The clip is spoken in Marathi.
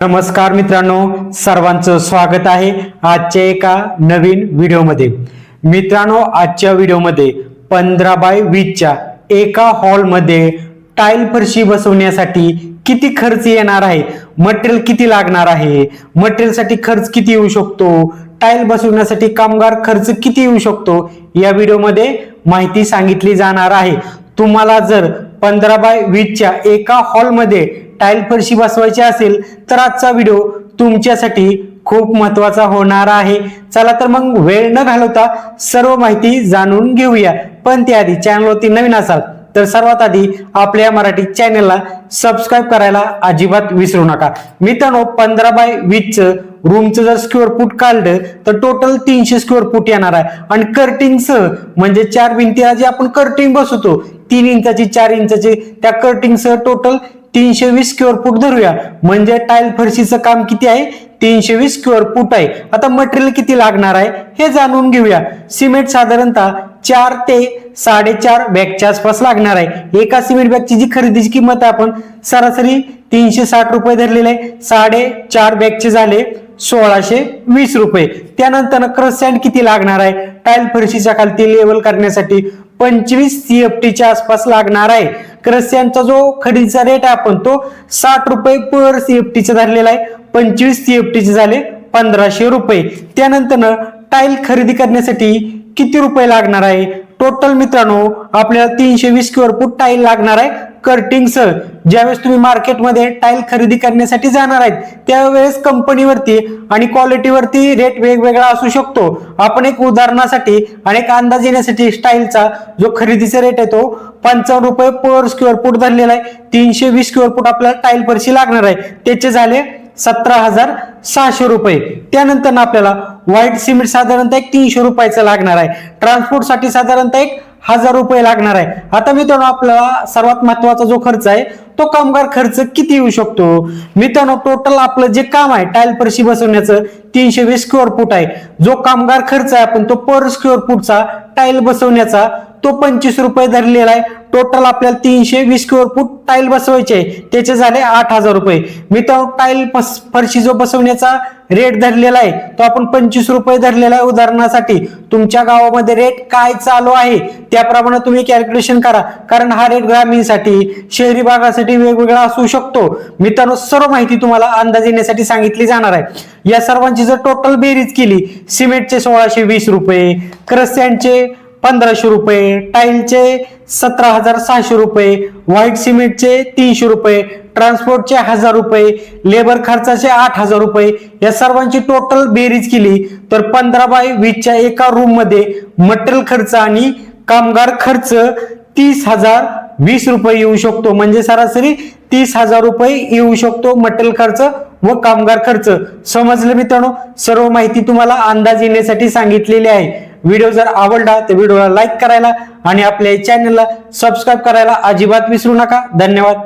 नमस्कार मित्रांनो, सर्वांचं स्वागत आहे आजच्या एका नवीन व्हिडिओमध्ये। मित्रांनो, आजच्या व्हिडिओमध्ये 15 बाय 20 च्या एका हॉलमध्ये टाइल फरशी बसवण्यासाठी किती खर्च येणार आहे, मटेरियल किती लागणार आहे, मटेरियलसाठी खर्च किती येऊ शकतो, टाइल बसवण्यासाठी कामगार खर्च किती येऊ शकतो, या व्हिडिओमध्ये माहिती सांगितली जाणार आहे। तुम्हाला जर 15 बाय 20 च्या एका हॉलमध्ये टाइल फरशी बसवायची असेल तर आजचा व्हिडिओ तुमच्यासाठी खूप महत्त्वाचा होणार आहे। चला तर मग वेळ न घालवता सर्व माहिती जाणून घेऊया। पण त्याआधी चॅनलवरती नवीन असाल तर सर्वात आधी आपल्या मराठी चॅनलला सबस्क्राइब करायला अजिबात विसरू नका। मित्रांनो, 15 बाय 20 चं रूमचं जर स्क्वेअर फूट काढलं तर टोटल 300 स्क्वेअर फूट येणार आहे। आणि कर्टिंगसह म्हणजे 4 भिंतीला जे आपण कर्टिंग बसवतो 3 इंचाची 4 इंचाची, त्या कर्टिंगसह टोटल 320 स्क्वेअर फूट धरूया। म्हणजे टाइल फरशीचं काम किती आहे, 320 स्क्वेअर फूट आहे। आता मटेरियल किती लागणार आहे हे जाणून घेऊया। सिमेंट साधारणतः 4 ते 4.5 बॅगच्या आसपास लागणार आहे। एका सिमेंट बॅगची जी खरेदीची किंमत आहे आपण सरासरी 360 रुपये धरलेले आहे। 4.5 बॅगचे झाले 1620 रुपये। त्यानंतर क्रश सँड किती लागणार आहे, टाइल फरशीच्या खालती लेवल करण्यासाठी 25 CFT च्या आसपास लागणार आहे। क्रश सँडचा जो खरेदीचा रेट आहे आपण तो 60 रुपये पर CFT चा धरलेला आहे। 25 CFT चे झाले 1500 रुपये। त्यानंतर टाइल खरेदी करण्यासाठी किती रुपये लागणार आहे, टोटल मित्रांनो आपल्याला 320 स्क्वेअर फूट टाइल लागणार आहे कर्टिंगसह। ज्यावेळेस तुम्ही मार्केटमध्ये टाइल खरेदी करण्यासाठी जाणार आहेत त्यावेळेस कंपनीवरती आणि क्वालिटीवरती रेट वेगवेगळा असू शकतो। आपण एक उदाहरणासाठी आणि एक अंदाज येण्यासाठी टाइलचा जो खरेदीचा रेट आहे तो 55 रुपये पर स्क्वेअर फूट धरलेला आहे। 320 स्क्वेअर फूट आपल्याला टाइल फरशी लागणार आहे, त्याचे झाले 17,600 रुपये। त्यानंतर आपल्याला व्हाईट सिमेंट साधारणतः 300 रुपयाचं लागणार आहे। ट्रान्सपोर्ट साठी साधारणतः 1000 रुपये लागणार आहे। आता मित्रांनो, आपल्याला सर्वात महत्वाचा जो खर्च आहे तो कामगार खर्च किती येऊ शकतो। मित्रांनो, टोटल आपलं जे काम आहे टाइल फरशी बसवण्याचं 320 स्क्वेअर फूट आहे। जो कामगार खर्च आहे आपण तो पर स्क्वेअर फूटचा टाइल बसवण्याचा तो 25 रुपये धरलेला आहे। टोटल आपल्याला 320 स्क्वेअर फूट टाइल बसवायचे आहे, त्याचे झाले 8000 रुपये। मित्रांनो, टाइल फरशी जो बसवण्याचा रेट धरलेला आहे तो आपण 25 रुपये धरलेला आहे उदाहरणासाठी। तुमच्या गावामध्ये रेट काय चालू आहे त्याप्रमाणे तुम्ही कॅल्क्युलेशन करा, कारण हा रेट ग्रामीणसाठी शहरी भागासाठी वेगवेगळा असू शकतो। मित्रांनो, सर्व माहिती तुम्हाला अंदाज येण्यासाठी सांगितली जाणार आहे। या सर्वांची जर टोटल बेरीज केली, सिमेंटचे 1620 रुपये, क्रश सँडचे 1500 रुपये, टाइलचे 17,600 रुपये, व्हाईट सिमेंटचे 300 रुपये, ट्रान्सपोर्टचे 1000 रुपये, लेबर खर्चाचे 8000 रुपये, या सर्वांची टोटल बेरीज केली तर 15 बाय 20 च्या एका रूम मध्ये मटेरियल खर्च आणि कामगार खर्च 30,020 रुपये येऊ शकतो। म्हणजे सरासरी 30,000 रुपये येऊ शकतो मटेरियल खर्च व कामगार खर्च। समजलं मित्रांनो, सर्व माहिती तुम्हाला अंदाज येण्यासाठी सांगितलेली आहे। व्हिडिओ जर आवडला तर व्हिडिओला लाईक करायला आणि आपल्या चॅनलला सबस्क्राइब करायला अजिबात विसरू नका। धन्यवाद।